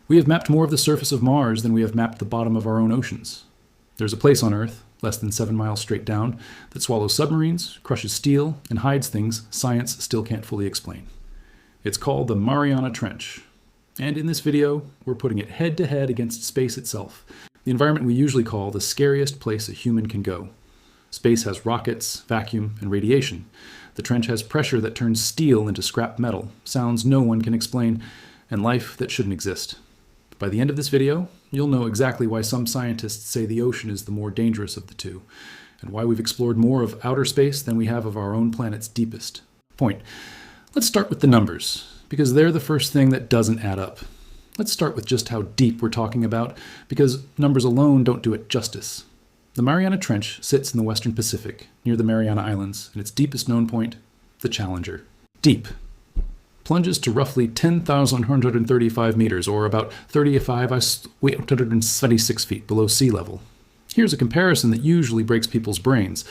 We have mapped more of the surface of Mars than we have mapped the bottom of our own oceans. There's a place on Earth, less than 7 miles straight down, that swallows submarines, crushes steel, and hides things science still can't fully explain. It's called the Mariana Trench. And in this video, we're putting it head-to-head against space itself, the environment we usually call the scariest place a human can go. Space has rockets, vacuum, and radiation. The trench has pressure that turns steel into scrap metal, sounds no one can explain, and life that shouldn't exist. By the end of this video, you'll know exactly why some scientists say the ocean is the more dangerous of the two, and why we've explored more of outer space than we have of our own planet's deepest point. Let's start with the numbers, because they're the first thing that doesn't add up. Let's start with just how deep we're talking about, because numbers alone don't do it justice. The Mariana Trench sits in the western Pacific, near the Mariana Islands, and its deepest known point, the Challenger. Deep. Plunges to roughly 10,135 meters, or about 3,876 feet below sea level. Here's a comparison that usually breaks people's brains.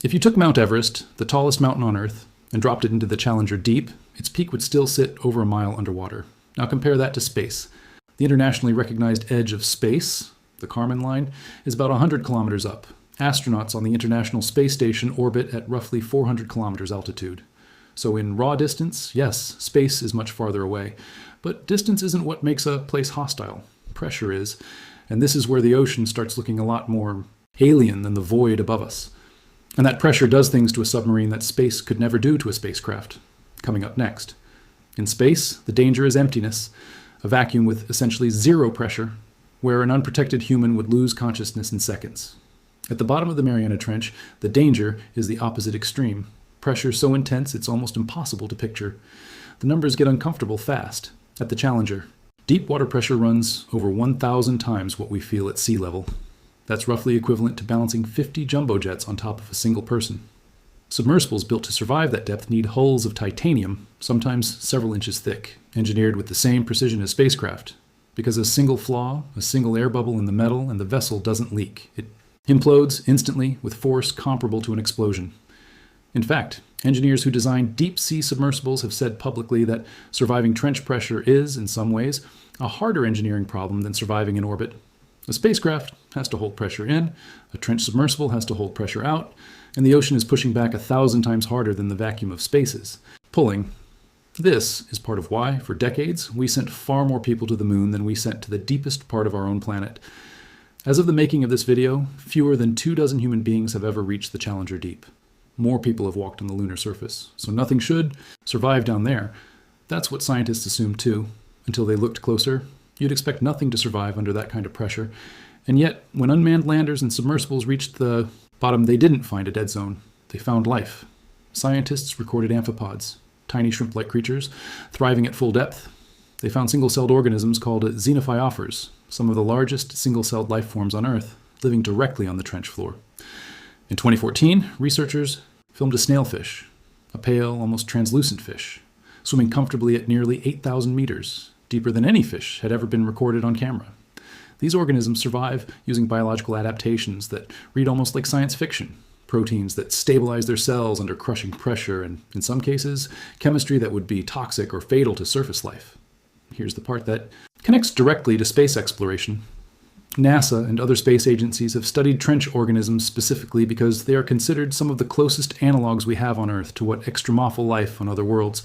If you took Mount Everest, the tallest mountain on Earth, and dropped it into the Challenger deep, its peak would still sit over a mile underwater. Now compare that to space. The internationally recognized edge of space, the Kármán line, is about 100 kilometers up. Astronauts on the International Space Station orbit at roughly 400 kilometers altitude. So in raw distance, yes, space is much farther away. But distance isn't what makes a place hostile. Pressure is. And this is where the ocean starts looking a lot more alien than the void above us. And that pressure does things to a submarine that space could never do to a spacecraft. Coming up next. In space, the danger is emptiness, a vacuum with essentially zero pressure, where an unprotected human would lose consciousness in seconds. At the bottom of the Mariana Trench, the danger is the opposite extreme. Pressure so intense it's almost impossible to picture. The numbers get uncomfortable fast. At the Challenger, deep water pressure runs over 1,000 times what we feel at sea level. That's roughly equivalent to balancing 50 jumbo jets on top of a single person. Submersibles built to survive that depth need hulls of titanium, sometimes several inches thick, engineered with the same precision as spacecraft. Because a single flaw, a single air bubble in the metal, and the vessel doesn't leak. It implodes instantly with force comparable to an explosion. In fact, engineers who design deep-sea submersibles have said publicly that surviving trench pressure is, in some ways, a harder engineering problem than surviving in orbit. A spacecraft has to hold pressure in, a trench submersible has to hold pressure out, and the ocean is pushing back 1,000 times harder than the vacuum of space is. Pulling. This is part of why, for decades, we sent far more people to the moon than we sent to the deepest part of our own planet. As of the making of this video, fewer than 24 human beings have ever reached the Challenger deep. More people have walked on the lunar surface, so nothing should survive down there. That's what scientists assumed too. Until they looked closer, you'd expect nothing to survive under that kind of pressure. And yet, when unmanned landers and submersibles reached the bottom, they didn't find a dead zone. They found life. Scientists recorded amphipods, tiny shrimp-like creatures, thriving at full depth. They found single-celled organisms called xenophyophores, some of the largest single-celled life forms on Earth, living directly on the trench floor. In 2014, researchers filmed a snailfish, a pale, almost translucent fish, swimming comfortably at nearly 8,000 meters, deeper than any fish had ever been recorded on camera. These organisms survive using biological adaptations that read almost like science fiction, proteins that stabilize their cells under crushing pressure, and in some cases, chemistry that would be toxic or fatal to surface life. Here's the part that connects directly to space exploration. NASA and other space agencies have studied trench organisms specifically because they are considered some of the closest analogs we have on Earth to what extremophyl life on other worlds,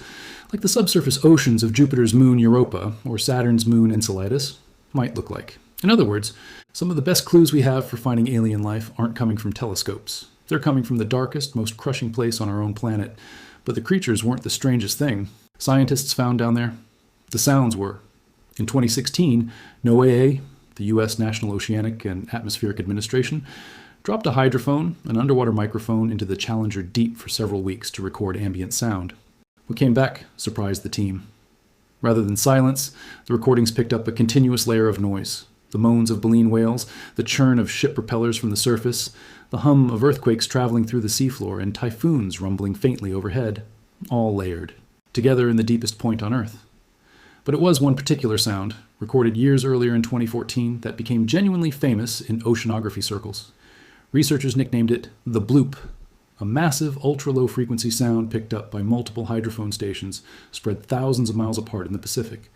like the subsurface oceans of Jupiter's moon Europa or Saturn's moon Enceladus, might look like. In other words, some of the best clues we have for finding alien life aren't coming from telescopes. They're coming from the darkest, most crushing place on our own planet. But the creatures weren't the strangest thing scientists found down there. The sounds were. In 2016, NOAA, the U.S. National Oceanic and Atmospheric Administration, dropped a hydrophone, an underwater microphone, into the Challenger deep for several weeks to record ambient sound. What came back surprised the team. Rather than silence, the recordings picked up a continuous layer of noise. The moans of baleen whales, the churn of ship propellers from the surface, the hum of earthquakes traveling through the seafloor, and typhoons rumbling faintly overhead, all layered, together in the deepest point on Earth. But it was one particular sound, recorded years earlier in 2014, that became genuinely famous in oceanography circles. Researchers nicknamed it the bloop, a massive ultra-low frequency sound picked up by multiple hydrophone stations spread thousands of miles apart in the Pacific.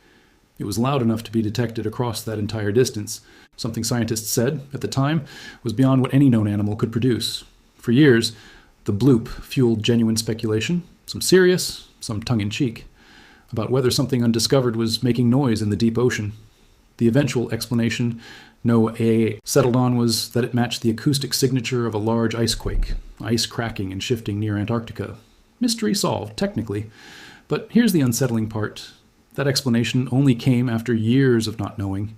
It was loud enough to be detected across that entire distance. Something scientists said, at the time, was beyond what any known animal could produce. For years, the bloop fueled genuine speculation, some serious, some tongue-in-cheek, about whether something undiscovered was making noise in the deep ocean. The eventual explanation NOAA settled on was that it matched the acoustic signature of a large ice quake, ice cracking and shifting near Antarctica. Mystery solved, technically. But here's the unsettling part. That explanation only came after years of not knowing,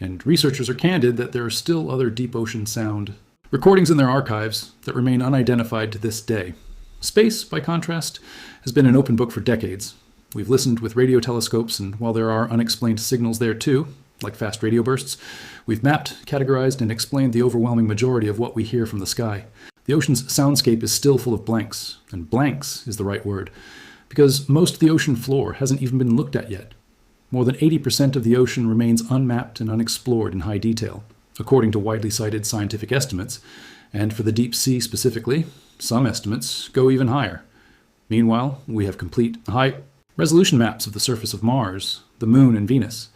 and researchers are candid that there are still other deep ocean sound recordings in their archives that remain unidentified to this day. Space, by contrast, has been an open book for decades. We've listened with radio telescopes, and while there are unexplained signals there too, like fast radio bursts, we've mapped, categorized, and explained the overwhelming majority of what we hear from the sky. The ocean's soundscape is still full of blanks, and blanks is the right word, because most of the ocean floor hasn't even been looked at yet. More than 80% of the ocean remains unmapped and unexplored in high detail, according to widely cited scientific estimates, and for the deep sea specifically, some estimates go even higher. Meanwhile, we have complete high-resolution maps of the surface of Mars, the Moon, and Venus.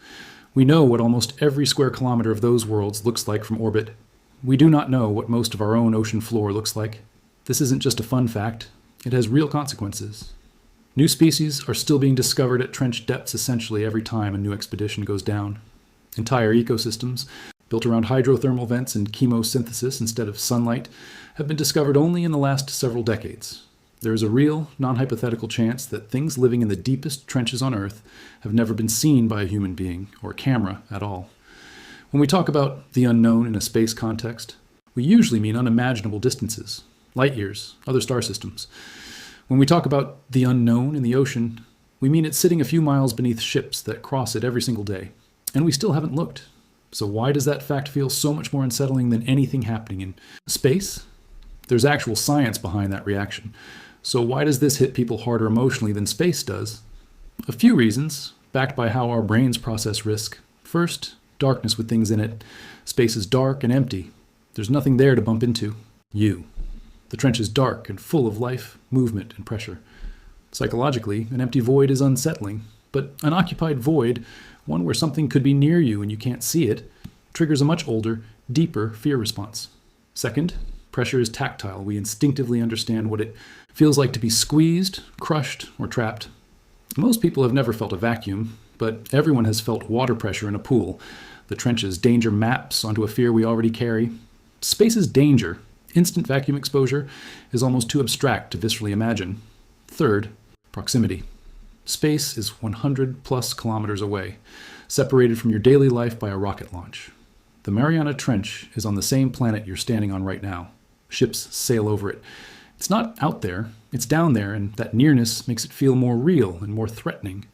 We know what almost every square kilometer of those worlds looks like from orbit. We do not know what most of our own ocean floor looks like. This isn't just a fun fact. It has real consequences. New species are still being discovered at trench depths essentially every time a new expedition goes down. Entire ecosystems, built around hydrothermal vents and chemosynthesis instead of sunlight, have been discovered only in the last several decades. There is a real, non-hypothetical chance that things living in the deepest trenches on Earth have never been seen by a human being or a camera at all. When we talk about the unknown in a space context, we usually mean unimaginable distances, light years, other star systems. When we talk about the unknown in the ocean, we mean it's sitting a few miles beneath ships that cross it every single day. And we still haven't looked. So why does that fact feel so much more unsettling than anything happening in space? There's actual science behind that reaction. So why does this hit people harder emotionally than space does? A few reasons, backed by how our brains process risk. First, darkness with things in it. Space is dark and empty. There's nothing there to bump into. You. The trench is dark and full of life, movement, and pressure. Psychologically, an empty void is unsettling, but an occupied void, one where something could be near you and you can't see it, triggers a much older, deeper fear response. Second, pressure is tactile. We instinctively understand what it feels like to be squeezed, crushed, or trapped. Most people have never felt a vacuum, but everyone has felt water pressure in a pool. The trench's danger maps onto a fear we already carry. Space's danger, instant vacuum exposure, is almost too abstract to viscerally imagine. Third, proximity. Space is 100 plus kilometers away, separated from your daily life by a rocket launch. The Mariana Trench is on the same planet you're standing on right now. Ships sail over it. It's not out there, it's down there, and that nearness makes it feel more real and more threatening.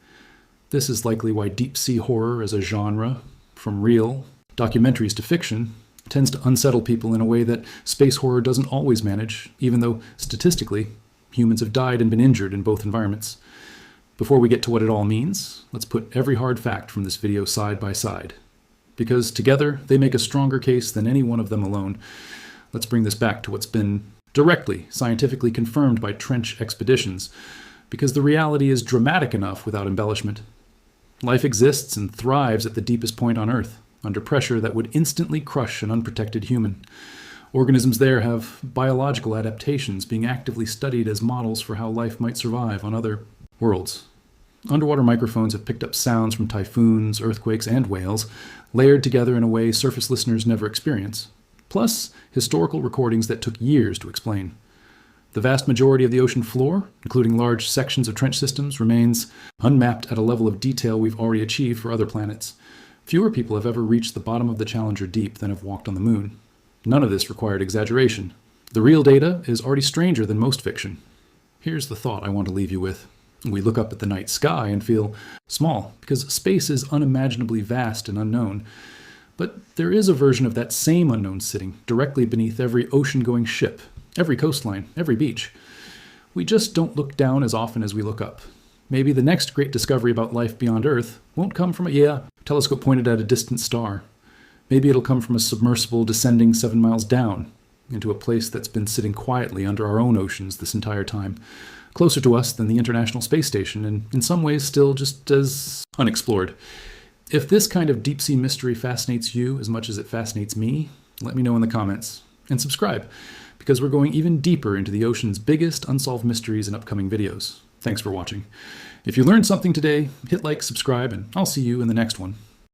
This is likely why deep sea horror as a genre, from real documentaries to fiction, tends to unsettle people in a way that space horror doesn't always manage, even though, statistically, humans have died and been injured in both environments. Before we get to what it all means, let's put every hard fact from this video side by side. Because together, they make a stronger case than any one of them alone. Let's bring this back to what's been directly scientifically confirmed by trench expeditions, because the reality is dramatic enough without embellishment. Life exists and thrives at the deepest point on Earth, under pressure that would instantly crush an unprotected human. Organisms there have biological adaptations being actively studied as models for how life might survive on other worlds. Underwater microphones have picked up sounds from typhoons, earthquakes, and whales, layered together in a way surface listeners never experience. Plus, historical recordings that took years to explain. The vast majority of the ocean floor, including large sections of trench systems, remains unmapped at a level of detail we've already achieved for other planets. Fewer people have ever reached the bottom of the Challenger Deep than have walked on the Moon. None of this required exaggeration. The real data is already stranger than most fiction. Here's the thought I want to leave you with. We look up at the night sky and feel small, because space is unimaginably vast and unknown. But there is a version of that same unknown sitting directly beneath every ocean-going ship, every coastline, every beach. We just don't look down as often as we look up. Maybe the next great discovery about life beyond Earth won't come from a telescope pointed at a distant star. Maybe it'll come from a submersible descending 7 miles down into a place that's been sitting quietly under our own oceans this entire time, closer to us than the International Space Station, and in some ways still just as unexplored. If this kind of deep sea mystery fascinates you as much as it fascinates me, let me know in the comments. And subscribe, because we're going even deeper into the ocean's biggest unsolved mysteries in upcoming videos. Thanks for watching. If you learned something today, hit like, subscribe, and I'll see you in the next one.